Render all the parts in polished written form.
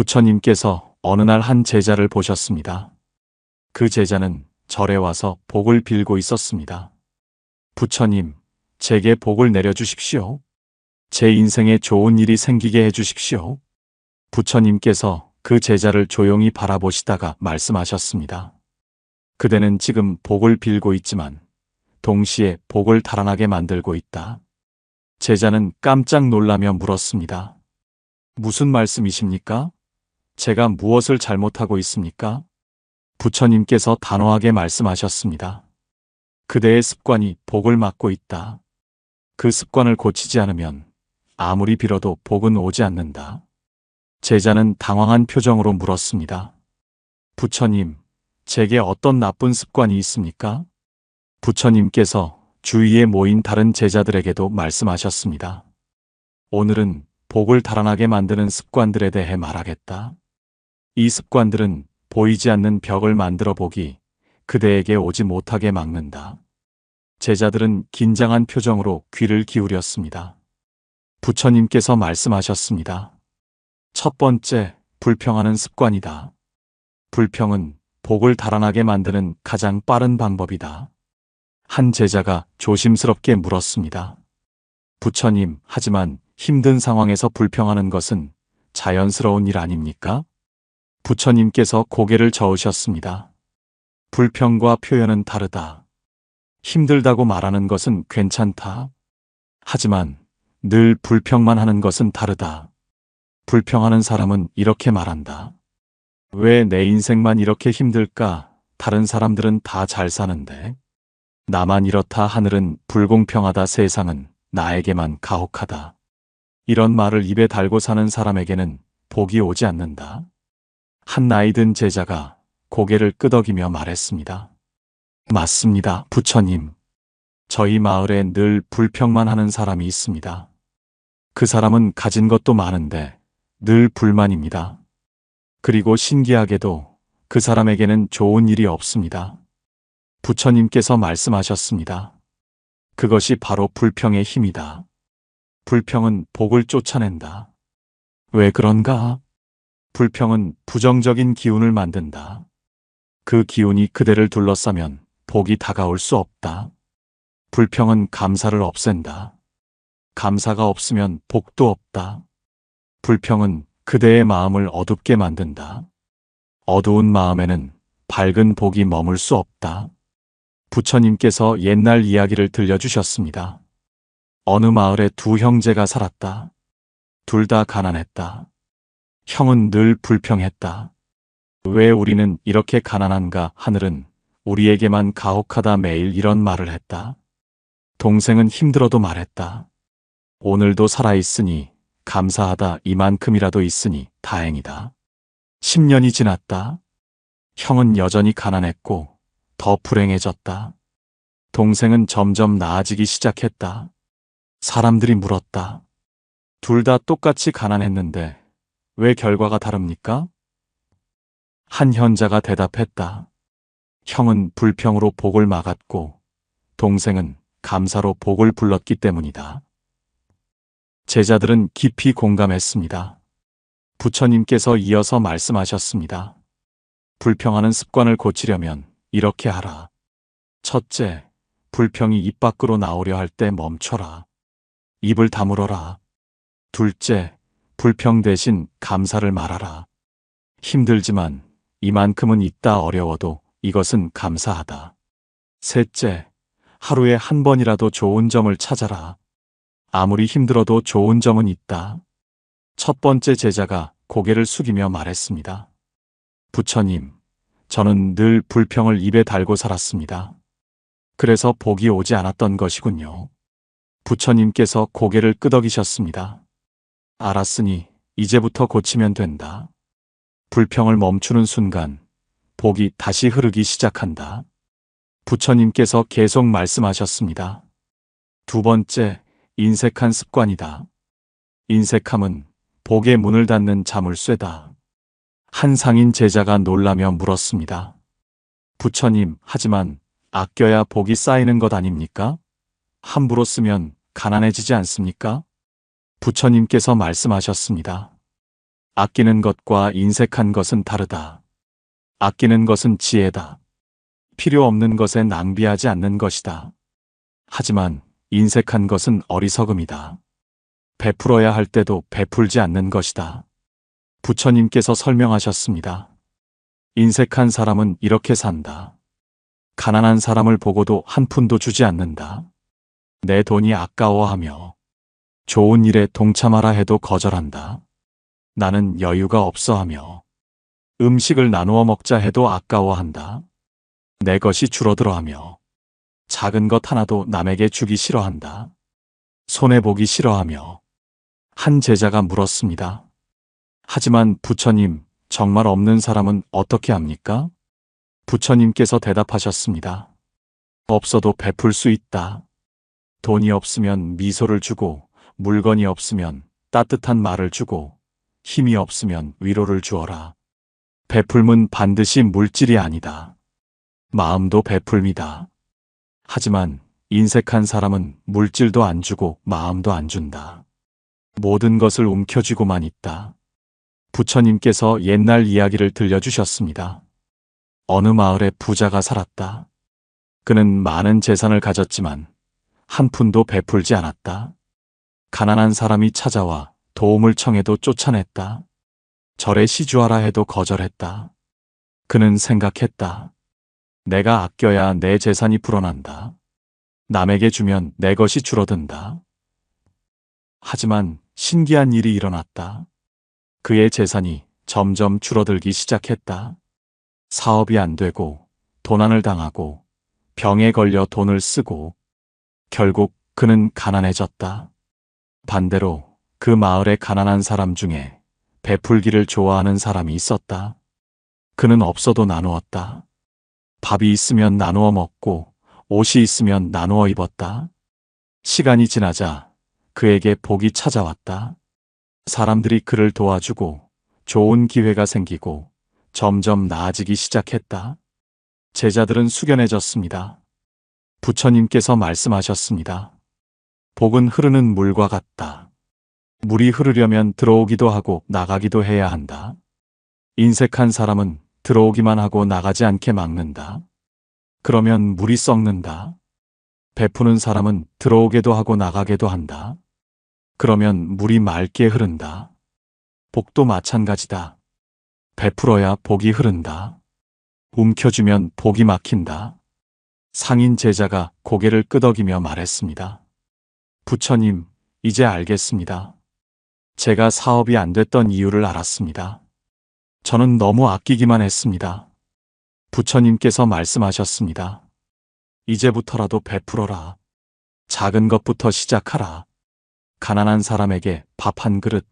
부처님께서 어느 날 한 제자를 보셨습니다. 그 제자는 절에 와서 복을 빌고 있었습니다. 부처님, 제게 복을 내려주십시오. 제 인생에 좋은 일이 생기게 해주십시오. 부처님께서 그 제자를 조용히 바라보시다가 말씀하셨습니다. 그대는 지금 복을 빌고 있지만 동시에 복을 달아나게 만들고 있다. 제자는 깜짝 놀라며 물었습니다. 무슨 말씀이십니까? 제가 무엇을 잘못하고 있습니까? 부처님께서 단호하게 말씀하셨습니다. 그대의 습관이 복을 막고 있다. 그 습관을 고치지 않으면 아무리 빌어도 복은 오지 않는다. 제자는 당황한 표정으로 물었습니다. 부처님, 제게 어떤 나쁜 습관이 있습니까? 부처님께서 주위에 모인 다른 제자들에게도 말씀하셨습니다. 오늘은 복을 달아나게 만드는 습관들에 대해 말하겠다. 이 습관들은 보이지 않는 벽을 만들어 복이 그대에게 오지 못하게 막는다. 제자들은 긴장한 표정으로 귀를 기울였습니다. 부처님께서 말씀하셨습니다. 첫 번째, 불평하는 습관이다. 불평은 복을 달아나게 만드는 가장 빠른 방법이다. 한 제자가 조심스럽게 물었습니다. 부처님, 하지만 힘든 상황에서 불평하는 것은 자연스러운 일 아닙니까? 부처님께서 고개를 저으셨습니다. 불평과 표현은 다르다. 힘들다고 말하는 것은 괜찮다. 하지만 늘 불평만 하는 것은 다르다. 불평하는 사람은 이렇게 말한다. 왜 내 인생만 이렇게 힘들까? 다른 사람들은 다 잘 사는데. 나만 이렇다. 하늘은 불공평하다. 세상은 나에게만 가혹하다. 이런 말을 입에 달고 사는 사람에게는 복이 오지 않는다. 한 나이 든 제자가 고개를 끄덕이며 말했습니다. 맞습니다, 부처님. 저희 마을에 늘 불평만 하는 사람이 있습니다. 그 사람은 가진 것도 많은데 늘 불만입니다. 그리고 신기하게도 그 사람에게는 좋은 일이 없습니다. 부처님께서 말씀하셨습니다. 그것이 바로 불평의 힘이다. 불평은 복을 쫓아낸다. 왜 그런가? 불평은 부정적인 기운을 만든다. 그 기운이 그대를 둘러싸면 복이 다가올 수 없다. 불평은 감사를 없앤다. 감사가 없으면 복도 없다. 불평은 그대의 마음을 어둡게 만든다. 어두운 마음에는 밝은 복이 머물 수 없다. 부처님께서 옛날 이야기를 들려주셨습니다. 어느 마을에 두 형제가 살았다. 둘 다 가난했다. 형은 늘 불평했다. 왜 우리는 이렇게 가난한가? 하늘은 우리에게만 가혹하다. 매일 이런 말을 했다. 동생은 힘들어도 말했다. 오늘도 살아있으니 감사하다. 이만큼이라도 있으니 다행이다. 10년이 지났다. 형은 여전히 가난했고 더 불행해졌다. 동생은 점점 나아지기 시작했다. 사람들이 물었다. 둘 다 똑같이 가난했는데 왜 결과가 다릅니까? 한 현자가 대답했다. 형은 불평으로 복을 막았고 동생은 감사로 복을 불렀기 때문이다. 제자들은 깊이 공감했습니다. 부처님께서 이어서 말씀하셨습니다. 불평하는 습관을 고치려면 이렇게 하라. 첫째, 불평이 입 밖으로 나오려 할 때 멈춰라. 입을 다물어라. 둘째, 불평 대신 감사를 말하라. 힘들지만 이만큼은 있다. 어려워도 이것은 감사하다. 셋째, 하루에 한 번이라도 좋은 점을 찾아라. 아무리 힘들어도 좋은 점은 있다. 첫 번째 제자가 고개를 숙이며 말했습니다. 부처님, 저는 늘 불평을 입에 달고 살았습니다. 그래서 복이 오지 않았던 것이군요. 부처님께서 고개를 끄덕이셨습니다. 알았으니 이제부터 고치면 된다. 불평을 멈추는 순간 복이 다시 흐르기 시작한다. 부처님께서 계속 말씀하셨습니다. 두 번째, 인색한 습관이다. 인색함은 복의 문을 닫는 자물쇠다. 한 상인 제자가 놀라며 물었습니다. 부처님, 하지만 아껴야 복이 쌓이는 것 아닙니까? 함부로 쓰면 가난해지지 않습니까? 부처님께서 말씀하셨습니다. 아끼는 것과 인색한 것은 다르다. 아끼는 것은 지혜다. 필요 없는 것에 낭비하지 않는 것이다. 하지만 인색한 것은 어리석음이다. 베풀어야 할 때도 베풀지 않는 것이다. 부처님께서 설명하셨습니다. 인색한 사람은 이렇게 산다. 가난한 사람을 보고도 한 푼도 주지 않는다. 내 돈이 아까워하며 좋은 일에 동참하라 해도 거절한다. 나는 여유가 없어 하며 음식을 나누어 먹자 해도 아까워한다. 내 것이 줄어들어 하며 작은 것 하나도 남에게 주기 싫어한다. 손해보기 싫어하며 한 제자가 물었습니다. 하지만 부처님, 정말 없는 사람은 어떻게 합니까? 부처님께서 대답하셨습니다. 없어도 베풀 수 있다. 돈이 없으면 미소를 주고, 물건이 없으면 따뜻한 말을 주고, 힘이 없으면 위로를 주어라. 베풀면 반드시 물질이 아니다. 마음도 베풀미다. 하지만 인색한 사람은 물질도 안 주고 마음도 안 준다. 모든 것을 움켜쥐고만 있다. 부처님께서 옛날 이야기를 들려주셨습니다. 어느 마을에 부자가 살았다. 그는 많은 재산을 가졌지만 한 푼도 베풀지 않았다. 가난한 사람이 찾아와 도움을 청해도 쫓아냈다. 절에 시주하라 해도 거절했다. 그는 생각했다. 내가 아껴야 내 재산이 불어난다. 남에게 주면 내 것이 줄어든다. 하지만 신기한 일이 일어났다. 그의 재산이 점점 줄어들기 시작했다. 사업이 안 되고 도난을 당하고 병에 걸려 돈을 쓰고 결국 그는 가난해졌다. 반대로 그 마을의 가난한 사람 중에 베풀기를 좋아하는 사람이 있었다. 그는 없어도 나누었다. 밥이 있으면 나누어 먹고 옷이 있으면 나누어 입었다. 시간이 지나자 그에게 복이 찾아왔다. 사람들이 그를 도와주고 좋은 기회가 생기고 점점 나아지기 시작했다. 제자들은 숙연해졌습니다. 부처님께서 말씀하셨습니다. 복은 흐르는 물과 같다. 물이 흐르려면 들어오기도 하고 나가기도 해야 한다. 인색한 사람은 들어오기만 하고 나가지 않게 막는다. 그러면 물이 썩는다. 베푸는 사람은 들어오게도 하고 나가게도 한다. 그러면 물이 맑게 흐른다. 복도 마찬가지다. 베풀어야 복이 흐른다. 움켜쥐면 복이 막힌다. 상인 제자가 고개를 끄덕이며 말했습니다. 부처님, 이제 알겠습니다. 제가 사업이 안 됐던 이유를 알았습니다. 저는 너무 아끼기만 했습니다. 부처님께서 말씀하셨습니다. 이제부터라도 베풀어라. 작은 것부터 시작하라. 가난한 사람에게 밥 한 그릇,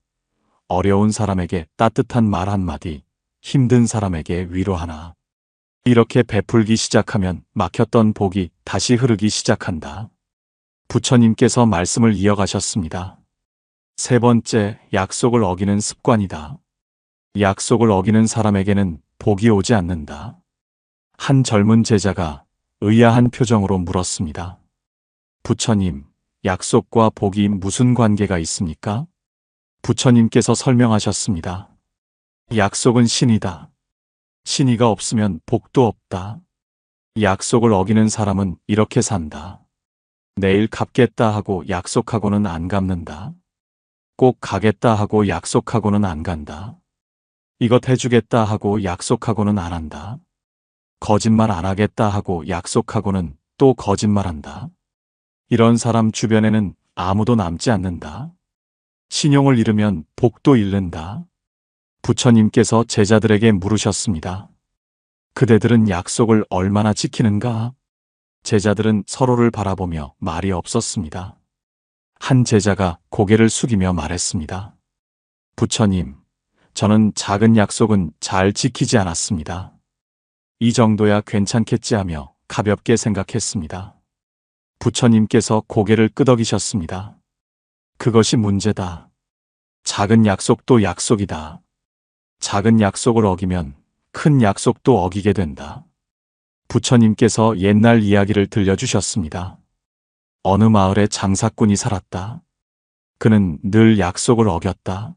어려운 사람에게 따뜻한 말 한마디, 힘든 사람에게 위로 하나. 이렇게 베풀기 시작하면 막혔던 복이 다시 흐르기 시작한다. 부처님께서 말씀을 이어가셨습니다. 세 번째, 약속을 어기는 습관이다. 약속을 어기는 사람에게는 복이 오지 않는다. 한 젊은 제자가 의아한 표정으로 물었습니다. 부처님, 약속과 복이 무슨 관계가 있습니까? 부처님께서 설명하셨습니다. 약속은 신이다. 신이가 없으면 복도 없다. 약속을 어기는 사람은 이렇게 산다. 내일 갚겠다 하고 약속하고는 안 갚는다. 꼭 가겠다 하고 약속하고는 안 간다. 이것 해주겠다 하고 약속하고는 안 한다. 거짓말 안 하겠다 하고 약속하고는 또 거짓말한다. 이런 사람 주변에는 아무도 남지 않는다. 신용을 잃으면 복도 잃는다. 부처님께서 제자들에게 물으셨습니다. 그대들은 약속을 얼마나 지키는가? 제자들은 서로를 바라보며 말이 없었습니다. 한 제자가 고개를 숙이며 말했습니다. 부처님, 저는 작은 약속은 잘 지키지 않았습니다. 이 정도야 괜찮겠지 하며 가볍게 생각했습니다. 부처님께서 고개를 끄덕이셨습니다. 그것이 문제다. 작은 약속도 약속이다. 작은 약속을 어기면 큰 약속도 어기게 된다. 부처님께서 옛날 이야기를 들려주셨습니다. 어느 마을에 장사꾼이 살았다. 그는 늘 약속을 어겼다.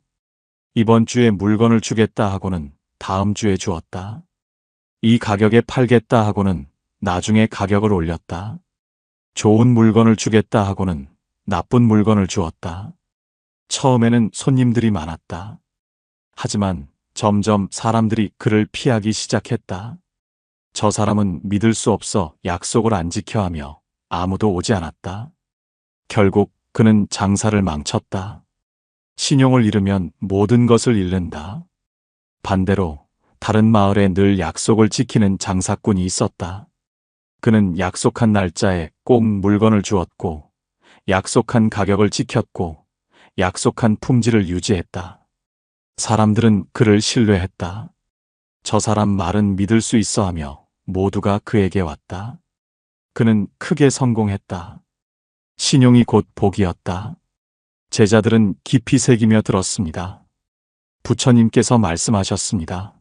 이번 주에 물건을 주겠다 하고는 다음 주에 주었다. 이 가격에 팔겠다 하고는 나중에 가격을 올렸다. 좋은 물건을 주겠다 하고는 나쁜 물건을 주었다. 처음에는 손님들이 많았다. 하지만 점점 사람들이 그를 피하기 시작했다. 저 사람은 믿을 수 없어 약속을 안 지켜 하며 아무도 오지 않았다. 결국 그는 장사를 망쳤다. 신용을 잃으면 모든 것을 잃는다. 반대로 다른 마을에 늘 약속을 지키는 장사꾼이 있었다. 그는 약속한 날짜에 꼭 물건을 주었고, 약속한 가격을 지켰고, 약속한 품질을 유지했다. 사람들은 그를 신뢰했다. 저 사람 말은 믿을 수 있어 하며 모두가 그에게 왔다. 그는 크게 성공했다. 신용이 곧 복이었다. 제자들은 깊이 새기며 들었습니다. 부처님께서 말씀하셨습니다.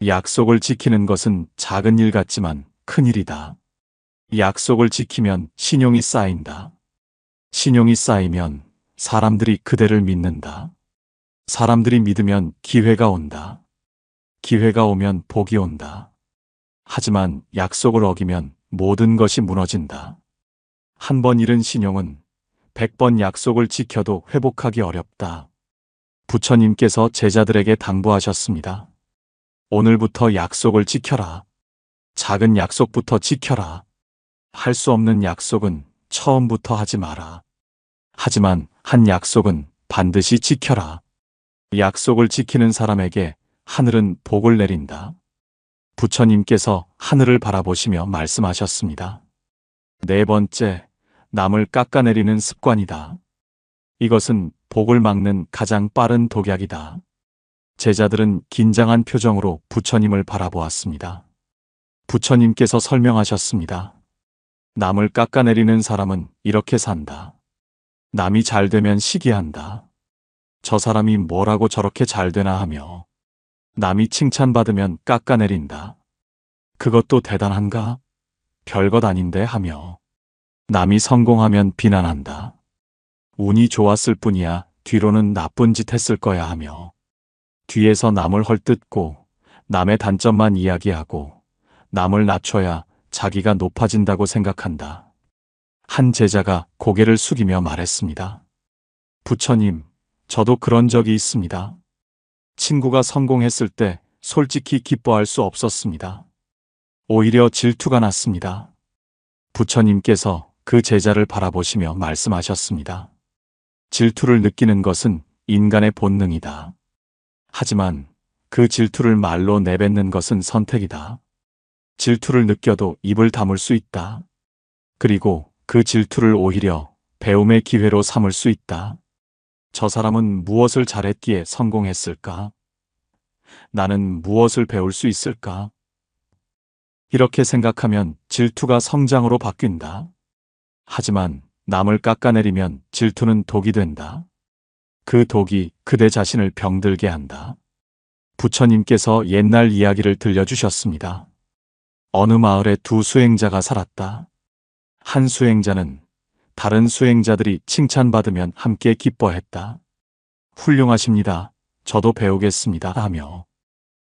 약속을 지키는 것은 작은 일 같지만 큰 일이다. 약속을 지키면 신용이 쌓인다. 신용이 쌓이면 사람들이 그대를 믿는다. 사람들이 믿으면 기회가 온다. 기회가 오면 복이 온다. 하지만 약속을 어기면 모든 것이 무너진다. 한 번 잃은 신용은 100번 약속을 지켜도 회복하기 어렵다. 부처님께서 제자들에게 당부하셨습니다. 오늘부터 약속을 지켜라. 작은 약속부터 지켜라. 할 수 없는 약속은 처음부터 하지 마라. 하지만 한 약속은 반드시 지켜라. 약속을 지키는 사람에게 하늘은 복을 내린다. 부처님께서 하늘을 바라보시며 말씀하셨습니다. 네 번째, 남을 깎아내리는 습관이다. 이것은 복을 막는 가장 빠른 독약이다. 제자들은 긴장한 표정으로 부처님을 바라보았습니다. 부처님께서 설명하셨습니다. 남을 깎아내리는 사람은 이렇게 산다. 남이 잘 되면 시기한다. 저 사람이 뭐라고 저렇게 잘 되나 하며 남이 칭찬받으면 깎아내린다. 그것도 대단한가? 별것 아닌데 하며 남이 성공하면 비난한다. 운이 좋았을 뿐이야 뒤로는 나쁜 짓 했을 거야 하며 뒤에서 남을 헐뜯고 남의 단점만 이야기하고 남을 낮춰야 자기가 높아진다고 생각한다. 한 제자가 고개를 숙이며 말했습니다. 부처님, 저도 그런 적이 있습니다. 친구가 성공했을 때 솔직히 기뻐할 수 없었습니다. 오히려 질투가 났습니다. 부처님께서 그 제자를 바라보시며 말씀하셨습니다. 질투를 느끼는 것은 인간의 본능이다. 하지만 그 질투를 말로 내뱉는 것은 선택이다. 질투를 느껴도 입을 다물 수 있다. 그리고 그 질투를 오히려 배움의 기회로 삼을 수 있다. 저 사람은 무엇을 잘했기에 성공했을까? 나는 무엇을 배울 수 있을까? 이렇게 생각하면 질투가 성장으로 바뀐다. 하지만 남을 깎아내리면 질투는 독이 된다. 그 독이 그대 자신을 병들게 한다. 부처님께서 옛날 이야기를 들려주셨습니다. 어느 마을에 두 수행자가 살았다. 한 수행자는 다른 수행자들이 칭찬받으면 함께 기뻐했다. 훌륭하십니다. 저도 배우겠습니다. 하며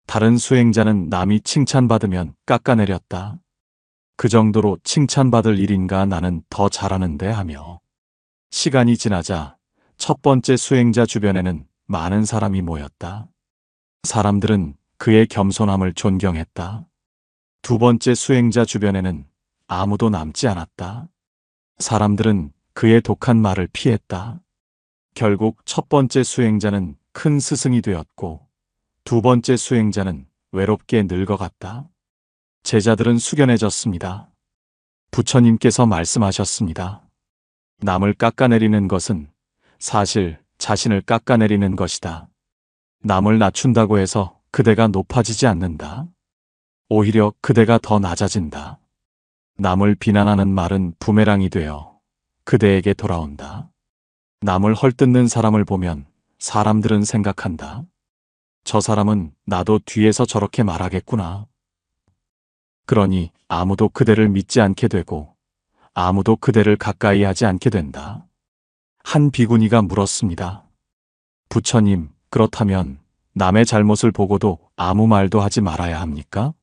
다른 수행자는 남이 칭찬받으면 깎아내렸다. 그 정도로 칭찬받을 일인가 나는 더 잘하는데 하며 시간이 지나자 첫 번째 수행자 주변에는 많은 사람이 모였다. 사람들은 그의 겸손함을 존경했다. 두 번째 수행자 주변에는 아무도 남지 않았다. 사람들은 그의 독한 말을 피했다. 결국 첫 번째 수행자는 큰 스승이 되었고 두 번째 수행자는 외롭게 늙어갔다. 제자들은 숙연해졌습니다. 부처님께서 말씀하셨습니다. 남을 깎아내리는 것은 사실 자신을 깎아내리는 것이다. 남을 낮춘다고 해서 그대가 높아지지 않는다. 오히려 그대가 더 낮아진다. 남을 비난하는 말은 부메랑이 되어 그대에게 돌아온다. 남을 헐뜯는 사람을 보면 사람들은 생각한다. 저 사람은 나도 뒤에서 저렇게 말하겠구나. 그러니 아무도 그대를 믿지 않게 되고 아무도 그대를 가까이 하지 않게 된다. 한 비구니가 물었습니다. 부처님, 그렇다면 남의 잘못을 보고도 아무 말도 하지 말아야 합니까?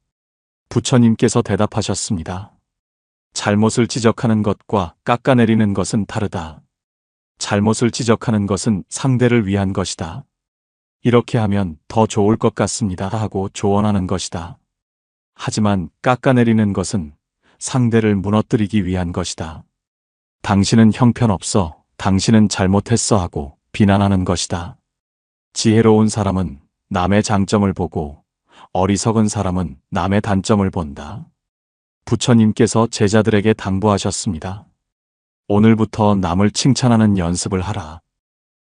부처님께서 대답하셨습니다. 잘못을 지적하는 것과 깎아내리는 것은 다르다. 잘못을 지적하는 것은 상대를 위한 것이다. 이렇게 하면 더 좋을 것 같습니다 하고 조언하는 것이다. 하지만 깎아내리는 것은 상대를 무너뜨리기 위한 것이다. 당신은 형편없어, 당신은 잘못했어 하고 비난하는 것이다. 지혜로운 사람은 남의 장점을 보고 어리석은 사람은 남의 단점을 본다. 부처님께서 제자들에게 당부하셨습니다. 오늘부터 남을 칭찬하는 연습을 하라.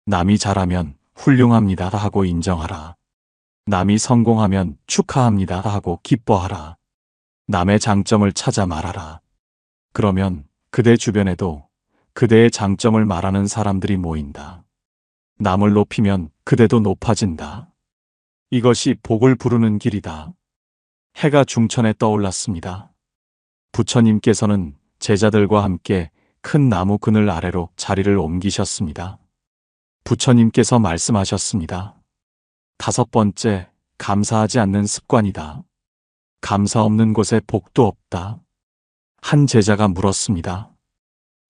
남이 잘하면 훌륭합니다 하고 인정하라. 남이 성공하면 축하합니다 하고 기뻐하라. 남의 장점을 찾아 말하라. 그러면 그대 주변에도 그대의 장점을 말하는 사람들이 모인다. 남을 높이면 그대도 높아진다. 이것이 복을 부르는 길이다. 해가 중천에 떠올랐습니다. 부처님께서는 제자들과 함께 큰 나무 그늘 아래로 자리를 옮기셨습니다. 부처님께서 말씀하셨습니다. 5번째, 감사하지 않는 습관이다. 감사 없는 곳에 복도 없다. 한 제자가 물었습니다.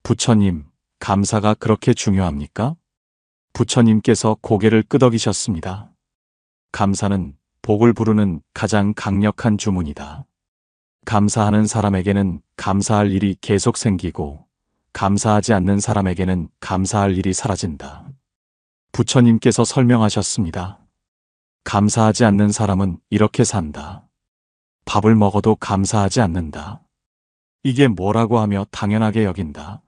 부처님, 감사가 그렇게 중요합니까? 부처님께서 고개를 끄덕이셨습니다. 감사는 복을 부르는 가장 강력한 주문이다. 감사하는 사람에게는 감사할 일이 계속 생기고 감사하지 않는 사람에게는 감사할 일이 사라진다. 부처님께서 설명하셨습니다. 감사하지 않는 사람은 이렇게 산다. 밥을 먹어도 감사하지 않는다. 이게 뭐라고 하며 당연하게 여긴다.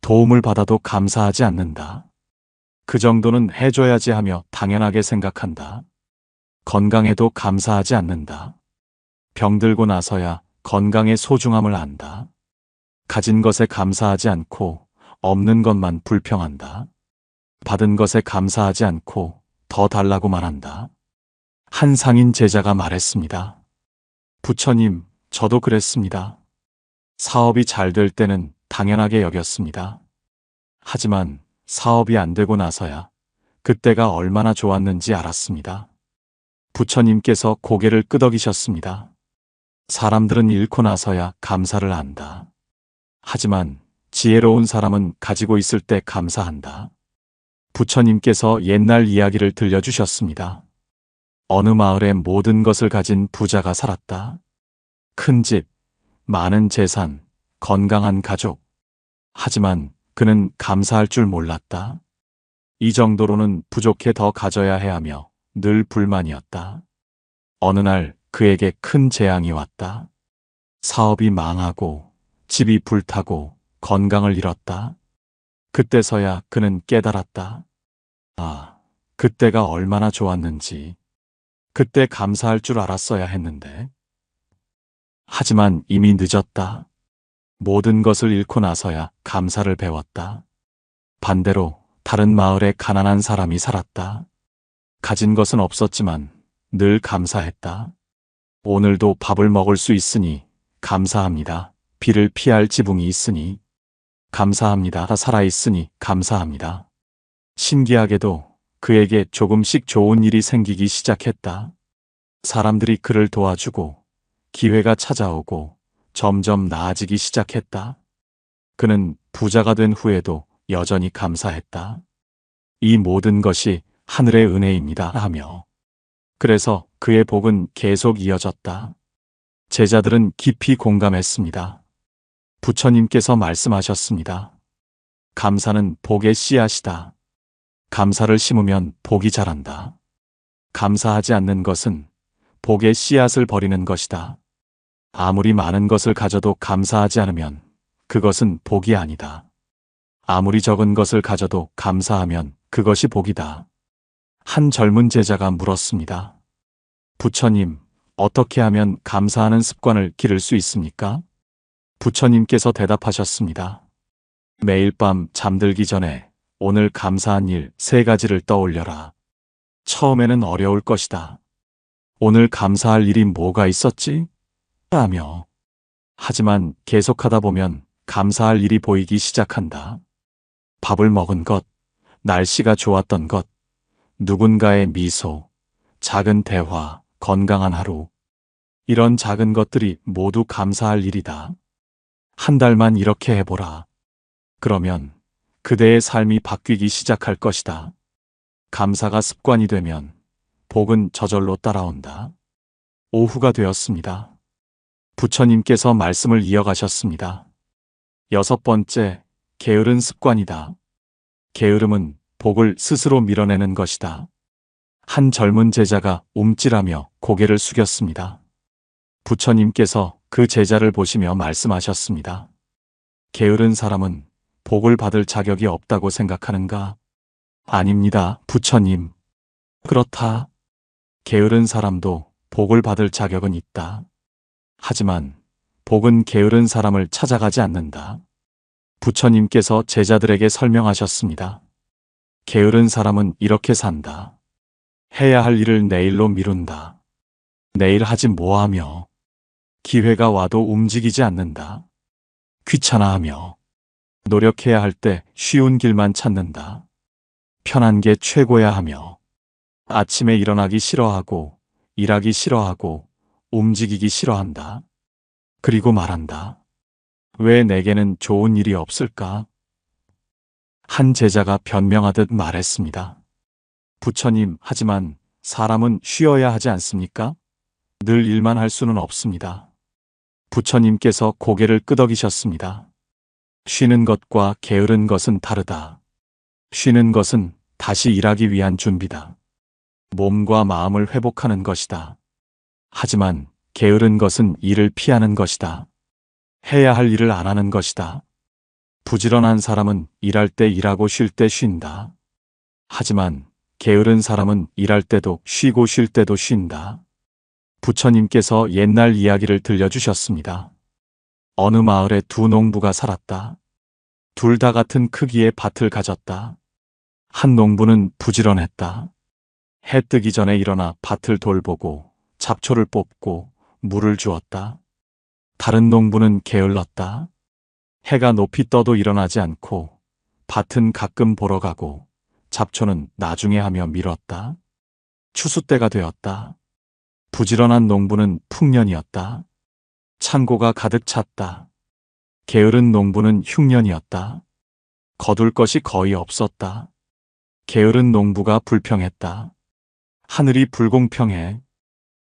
도움을 받아도 감사하지 않는다. 그 정도는 해줘야지 하며 당연하게 생각한다. 건강해도 감사하지 않는다. 병들고 나서야 건강의 소중함을 안다. 가진 것에 감사하지 않고 없는 것만 불평한다. 받은 것에 감사하지 않고 더 달라고 말한다. 한 상인 제자가 말했습니다. 부처님, 저도 그랬습니다. 사업이 잘 될 때는 당연하게 여겼습니다. 하지만 사업이 안 되고 나서야 그때가 얼마나 좋았는지 알았습니다. 부처님께서 고개를 끄덕이셨습니다. 사람들은 잃고 나서야 감사를 안다. 하지만 지혜로운 사람은 가지고 있을 때 감사한다. 부처님께서 옛날 이야기를 들려주셨습니다. 어느 마을에 모든 것을 가진 부자가 살았다. 큰 집, 많은 재산, 건강한 가족. 하지만 그는 감사할 줄 몰랐다. 이 정도로는 부족해 더 가져야 해 하며 늘 불만이었다. 어느 날 그에게 큰 재앙이 왔다. 사업이 망하고 집이 불타고 건강을 잃었다. 그때서야 그는 깨달았다. 아, 그때가 얼마나 좋았는지. 그때 감사할 줄 알았어야 했는데. 하지만 이미 늦었다. 모든 것을 잃고 나서야 감사를 배웠다. 반대로 다른 마을에 가난한 사람이 살았다. 가진 것은 없었지만 늘 감사했다. 오늘도 밥을 먹을 수 있으니 감사합니다. 비를 피할 지붕이 있으니 감사합니다. 살아있으니 감사합니다. 신기하게도 그에게 조금씩 좋은 일이 생기기 시작했다. 사람들이 그를 도와주고 기회가 찾아오고 점점 나아지기 시작했다. 그는 부자가 된 후에도 여전히 감사했다. 이 모든 것이 하늘의 은혜입니다 하며 그래서 그의 복은 계속 이어졌다. 제자들은 깊이 공감했습니다. 부처님께서 말씀하셨습니다. 감사는 복의 씨앗이다. 감사를 심으면 복이 자란다. 감사하지 않는 것은 복의 씨앗을 버리는 것이다. 아무리 많은 것을 가져도 감사하지 않으면 그것은 복이 아니다. 아무리 적은 것을 가져도 감사하면 그것이 복이다. 한 젊은 제자가 물었습니다. 부처님, 어떻게 하면 감사하는 습관을 기를 수 있습니까? 부처님께서 대답하셨습니다. 매일 밤 잠들기 전에 오늘 감사한 일 3가지를 떠올려라. 처음에는 어려울 것이다. 오늘 감사할 일이 뭐가 있었지? 라며. 하지만 계속하다 보면 감사할 일이 보이기 시작한다. 밥을 먹은 것, 날씨가 좋았던 것, 누군가의 미소, 작은 대화, 건강한 하루. 이런 작은 것들이 모두 감사할 일이다. 한 달만 이렇게 해보라. 그러면 그대의 삶이 바뀌기 시작할 것이다. 감사가 습관이 되면 복은 저절로 따라온다. 오후가 되었습니다. 부처님께서 말씀을 이어가셨습니다. 6번째, 게으른 습관이다. 게으름은 복을 스스로 밀어내는 것이다. 한 젊은 제자가 움찔하며 고개를 숙였습니다. 부처님께서 그 제자를 보시며 말씀하셨습니다. 게으른 사람은 복을 받을 자격이 없다고 생각하는가? 아닙니다, 부처님. 그렇다. 게으른 사람도 복을 받을 자격은 있다. 하지만 복은 게으른 사람을 찾아가지 않는다. 부처님께서 제자들에게 설명하셨습니다. 게으른 사람은 이렇게 산다. 해야 할 일을 내일로 미룬다. 내일 하지 뭐하며. 기회가 와도 움직이지 않는다. 귀찮아하며. 노력해야 할 때 쉬운 길만 찾는다. 편한 게 최고야 하며. 아침에 일어나기 싫어하고, 일하기 싫어하고, 움직이기 싫어한다. 그리고 말한다. 왜 내게는 좋은 일이 없을까? 한 제자가 변명하듯 말했습니다. 부처님, 하지만 사람은 쉬어야 하지 않습니까? 늘 일만 할 수는 없습니다. 부처님께서 고개를 끄덕이셨습니다. 쉬는 것과 게으른 것은 다르다. 쉬는 것은 다시 일하기 위한 준비다. 몸과 마음을 회복하는 것이다. 하지만 게으른 것은 일을 피하는 것이다. 해야 할 일을 안 하는 것이다. 부지런한 사람은 일할 때 일하고 쉴 때 쉰다. 하지만 게으른 사람은 일할 때도 쉬고 쉴 때도 쉰다. 부처님께서 옛날 이야기를 들려주셨습니다. 어느 마을에 두 농부가 살았다. 둘 다 같은 크기의 밭을 가졌다. 한 농부는 부지런했다. 해 뜨기 전에 일어나 밭을 돌보고 잡초를 뽑고 물을 주었다. 다른 농부는 게을렀다. 해가 높이 떠도 일어나지 않고 밭은 가끔 보러 가고 잡초는 나중에 하며 미뤘다. 추수 때가 되었다. 부지런한 농부는 풍년이었다. 창고가 가득 찼다. 게으른 농부는 흉년이었다. 거둘 것이 거의 없었다. 게으른 농부가 불평했다. 하늘이 불공평해.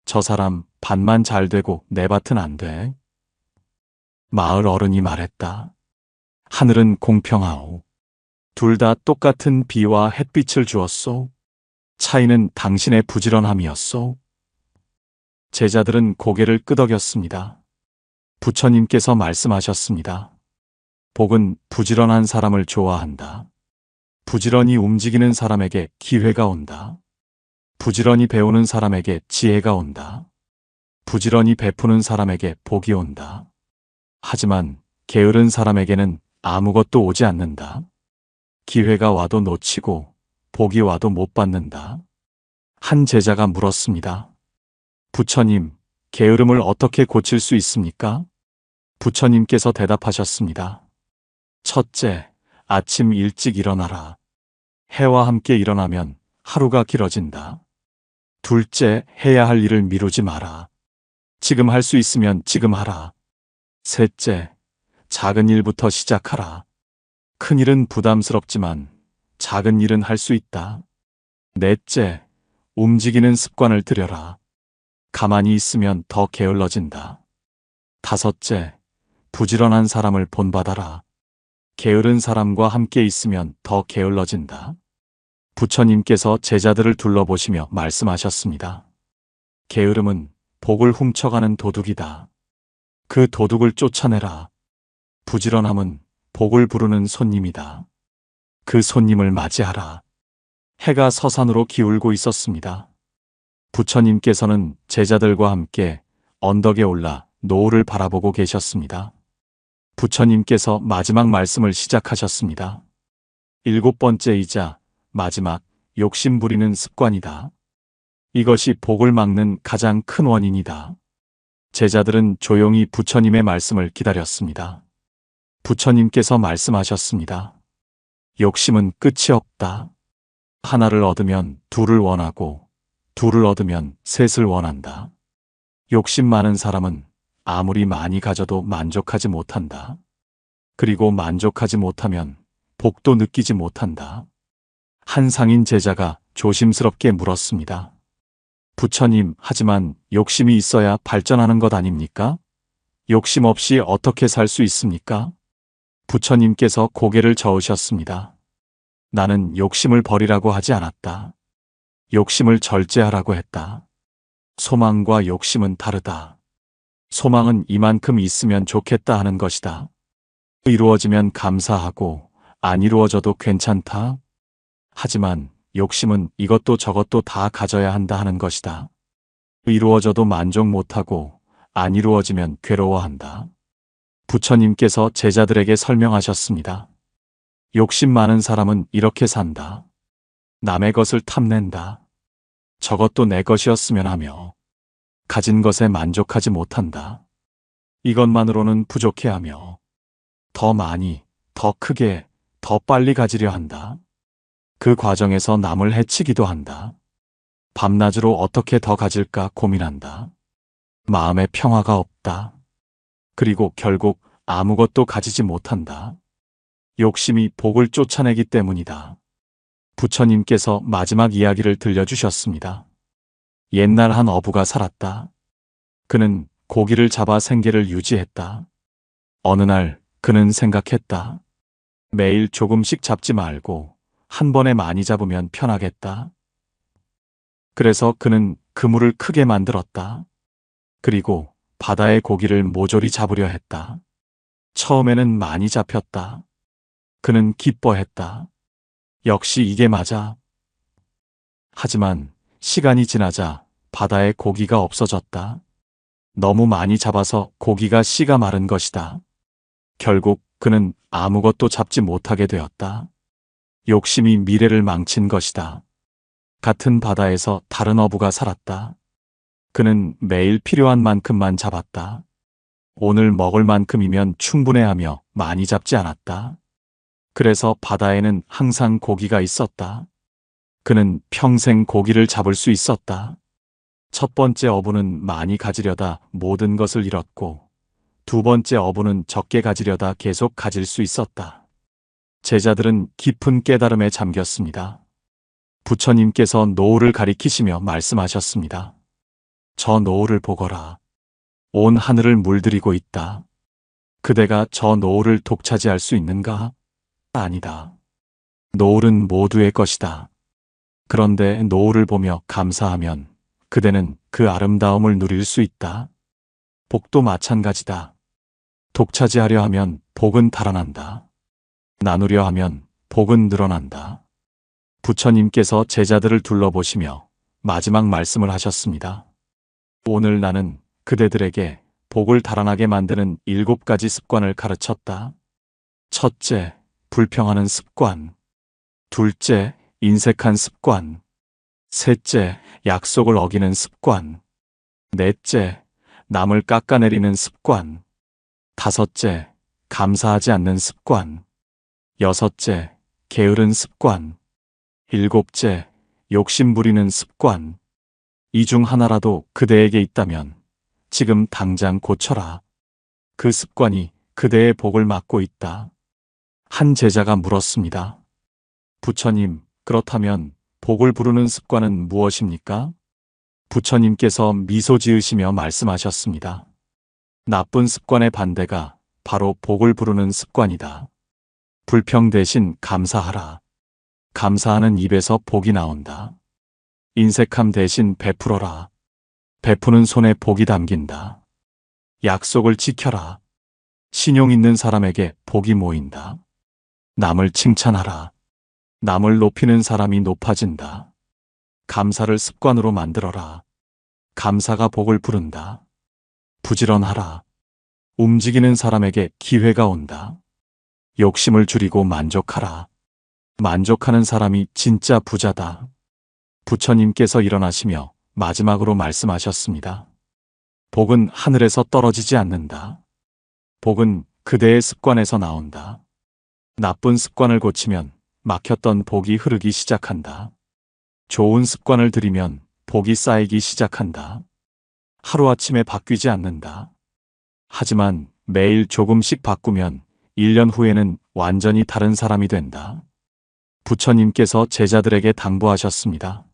저 사람 밭만 잘 되고 내 밭은 안 돼. 마을 어른이 말했다. 하늘은 공평하오. 둘 다 똑같은 비와 햇빛을 주었소. 차이는 당신의 부지런함이었소. 제자들은 고개를 끄덕였습니다. 부처님께서 말씀하셨습니다. 복은 부지런한 사람을 좋아한다. 부지런히 움직이는 사람에게 기회가 온다. 부지런히 배우는 사람에게 지혜가 온다. 부지런히 베푸는 사람에게 복이 온다. 하지만 게으른 사람에게는 아무것도 오지 않는다. 기회가 와도 놓치고 복이 와도 못 받는다. 한 제자가 물었습니다. 부처님, 게으름을 어떻게 고칠 수 있습니까? 부처님께서 대답하셨습니다. 첫째, 아침 일찍 일어나라. 해와 함께 일어나면 하루가 길어진다. 둘째, 해야 할 일을 미루지 마라. 지금 할 수 있으면 지금 하라. 셋째, 작은 일부터 시작하라. 큰 일은 부담스럽지만 작은 일은 할 수 있다. 넷째, 움직이는 습관을 들여라. 가만히 있으면 더 게을러진다. 다섯째, 부지런한 사람을 본받아라. 게으른 사람과 함께 있으면 더 게을러진다. 부처님께서 제자들을 둘러보시며 말씀하셨습니다. 게으름은 복을 훔쳐가는 도둑이다. 그 도둑을 쫓아내라. 부지런함은 복을 부르는 손님이다. 그 손님을 맞이하라. 해가 서산으로 기울고 있었습니다. 부처님께서는 제자들과 함께 언덕에 올라 노을을 바라보고 계셨습니다. 부처님께서 마지막 말씀을 시작하셨습니다. 7번째이자 마지막, 욕심 부리는 습관이다. 이것이 복을 막는 가장 큰 원인이다. 제자들은 조용히 부처님의 말씀을 기다렸습니다. 부처님께서 말씀하셨습니다. 욕심은 끝이 없다. 하나를 얻으면 둘을 원하고 둘을 얻으면 셋을 원한다. 욕심 많은 사람은 아무리 많이 가져도 만족하지 못한다. 그리고 만족하지 못하면 복도 느끼지 못한다. 한 상인 제자가 조심스럽게 물었습니다. 부처님, 하지만 욕심이 있어야 발전하는 것 아닙니까? 욕심 없이 어떻게 살 수 있습니까? 부처님께서 고개를 저으셨습니다. 나는 욕심을 버리라고 하지 않았다. 욕심을 절제하라고 했다. 소망과 욕심은 다르다. 소망은 이만큼 있으면 좋겠다 하는 것이다. 이루어지면 감사하고 안 이루어져도 괜찮다. 하지만 욕심은 이것도 저것도 다 가져야 한다 하는 것이다. 이루어져도 만족 못하고 안 이루어지면 괴로워한다. 부처님께서 제자들에게 설명하셨습니다. 욕심 많은 사람은 이렇게 산다. 남의 것을 탐낸다. 저것도 내 것이었으면 하며 가진 것에 만족하지 못한다. 이것만으로는 부족해하며 더 많이, 더 크게, 더 빨리 가지려 한다. 그 과정에서 남을 해치기도 한다. 밤낮으로 어떻게 더 가질까 고민한다. 마음에 평화가 없다. 그리고 결국 아무것도 가지지 못한다. 욕심이 복을 쫓아내기 때문이다. 부처님께서 마지막 이야기를 들려주셨습니다. 옛날 한 어부가 살았다. 그는 고기를 잡아 생계를 유지했다. 어느 날 그는 생각했다. 매일 조금씩 잡지 말고 한 번에 많이 잡으면 편하겠다. 그래서 그는 그물을 크게 만들었다. 그리고 바다의 고기를 모조리 잡으려 했다. 처음에는 많이 잡혔다. 그는 기뻐했다. 역시 이게 맞아. 하지만 시간이 지나자 바다에 고기가 없어졌다. 너무 많이 잡아서 고기가 씨가 마른 것이다. 결국 그는 아무것도 잡지 못하게 되었다. 욕심이 미래를 망친 것이다. 같은 바다에서 다른 어부가 살았다. 그는 매일 필요한 만큼만 잡았다. 오늘 먹을 만큼이면 충분해하며 많이 잡지 않았다. 그래서 바다에는 항상 고기가 있었다. 그는 평생 고기를 잡을 수 있었다. 첫 번째 어부는 많이 가지려다 모든 것을 잃었고, 두 번째 어부는 적게 가지려다 계속 가질 수 있었다. 제자들은 깊은 깨달음에 잠겼습니다. 부처님께서 노을을 가리키시며 말씀하셨습니다. 저 노을을 보거라. 온 하늘을 물들이고 있다. 그대가 저 노을을 독차지할 수 있는가? 아니다. 노을은 모두의 것이다. 그런데 노을을 보며 감사하면 그대는 그 아름다움을 누릴 수 있다. 복도 마찬가지다. 독차지하려 하면 복은 달아난다. 나누려 하면 복은 늘어난다. 부처님께서 제자들을 둘러보시며 마지막 말씀을 하셨습니다. 오늘 나는 그대들에게 복을 달아나게 만드는 7가지 습관을 가르쳤다. 첫째, 불평하는 습관. 둘째, 인색한 습관. 셋째, 약속을 어기는 습관. 넷째, 남을 깎아내리는 습관. 다섯째, 감사하지 않는 습관. 여섯째, 게으른 습관. 일곱째, 욕심 부리는 습관. 이 중 하나라도 그대에게 있다면 지금 당장 고쳐라. 그 습관이 그대의 복을 막고 있다. 한 제자가 물었습니다. 부처님, 그렇다면 복을 부르는 습관은 무엇입니까? 부처님께서 미소 지으시며 말씀하셨습니다. 나쁜 습관의 반대가 바로 복을 부르는 습관이다. 불평 대신 감사하라. 감사하는 입에서 복이 나온다. 인색함 대신 베풀어라. 베푸는 손에 복이 담긴다. 약속을 지켜라. 신용 있는 사람에게 복이 모인다. 남을 칭찬하라. 남을 높이는 사람이 높아진다. 감사를 습관으로 만들어라. 감사가 복을 부른다. 부지런하라. 움직이는 사람에게 기회가 온다. 욕심을 줄이고 만족하라. 만족하는 사람이 진짜 부자다. 부처님께서 일어나시며 마지막으로 말씀하셨습니다. 복은 하늘에서 떨어지지 않는다. 복은 그대의 습관에서 나온다. 나쁜 습관을 고치면 막혔던 복이 흐르기 시작한다. 좋은 습관을 들이면 복이 쌓이기 시작한다. 하루아침에 바뀌지 않는다. 하지만 매일 조금씩 바꾸면 1년 후에는 완전히 다른 사람이 된다. 부처님께서 제자들에게 당부하셨습니다.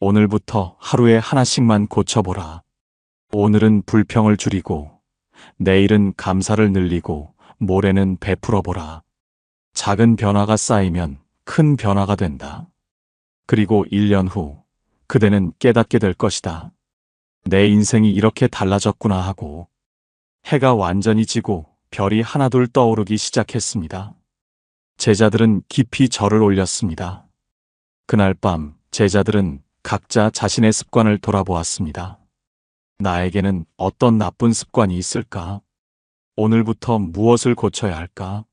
오늘부터 하루에 하나씩만 고쳐보라. 오늘은 불평을 줄이고, 내일은 감사를 늘리고, 모레는 베풀어보라. 작은 변화가 쌓이면 큰 변화가 된다. 그리고 1년 후, 그대는 깨닫게 될 것이다. 내 인생이 이렇게 달라졌구나 하고, 해가 완전히 지고 별이 하나둘 떠오르기 시작했습니다. 제자들은 깊이 절을 올렸습니다. 그날 밤 제자들은 각자 자신의 습관을 돌아보았습니다. 나에게는 어떤 나쁜 습관이 있을까? 오늘부터 무엇을 고쳐야 할까?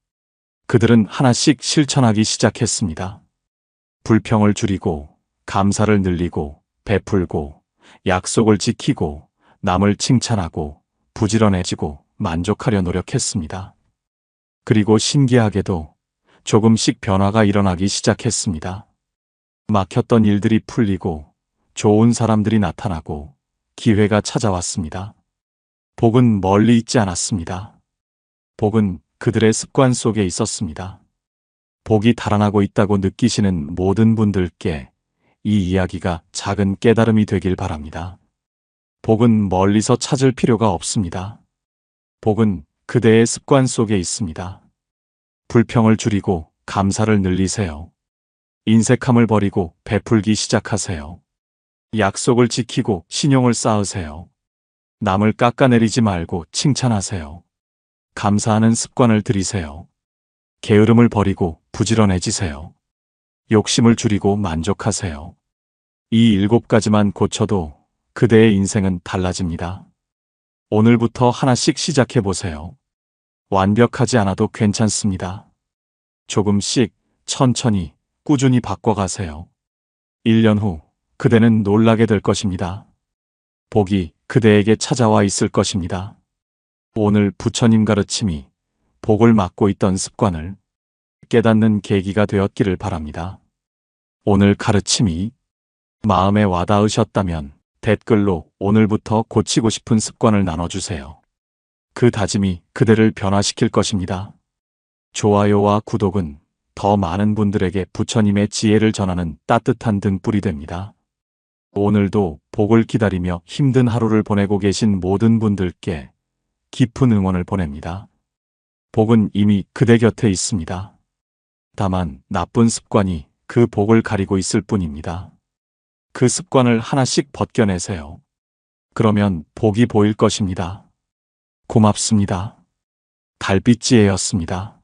그들은 하나씩 실천하기 시작했습니다. 불평을 줄이고, 감사를 늘리고, 베풀고, 약속을 지키고, 남을 칭찬하고, 부지런해지고, 만족하려 노력했습니다. 그리고 신기하게도 조금씩 변화가 일어나기 시작했습니다. 막혔던 일들이 풀리고, 좋은 사람들이 나타나고, 기회가 찾아왔습니다. 복은 멀리 있지 않았습니다. 복은 그들의 습관 속에 있었습니다. 복이 달아나고 있다고 느끼시는 모든 분들께 이 이야기가 작은 깨달음이 되길 바랍니다. 복은 멀리서 찾을 필요가 없습니다. 복은 그대의 습관 속에 있습니다. 불평을 줄이고 감사를 늘리세요. 인색함을 버리고 베풀기 시작하세요. 약속을 지키고 신용을 쌓으세요. 남을 깎아내리지 말고 칭찬하세요. 감사하는 습관을 들이세요. 게으름을 버리고 부지런해지세요. 욕심을 줄이고 만족하세요. 이 7가지만 고쳐도 그대의 인생은 달라집니다. 오늘부터 하나씩 시작해 보세요. 완벽하지 않아도 괜찮습니다. 조금씩 천천히 꾸준히 바꿔가세요. 1년 후 그대는 놀라게 될 것입니다. 복이 그대에게 찾아와 있을 것입니다. 오늘 부처님 가르침이 복을 막고 있던 습관을 깨닫는 계기가 되었기를 바랍니다. 오늘 가르침이 마음에 와닿으셨다면 댓글로 오늘부터 고치고 싶은 습관을 나눠주세요. 그 다짐이 그대를 변화시킬 것입니다. 좋아요와 구독은 더 많은 분들에게 부처님의 지혜를 전하는 따뜻한 등불이 됩니다. 오늘도 복을 기다리며 힘든 하루를 보내고 계신 모든 분들께 깊은 응원을 보냅니다. 복은 이미 그대 곁에 있습니다. 다만 나쁜 습관이 그 복을 가리고 있을 뿐입니다. 그 습관을 하나씩 벗겨내세요. 그러면 복이 보일 것입니다. 고맙습니다. 달빛지혜였습니다.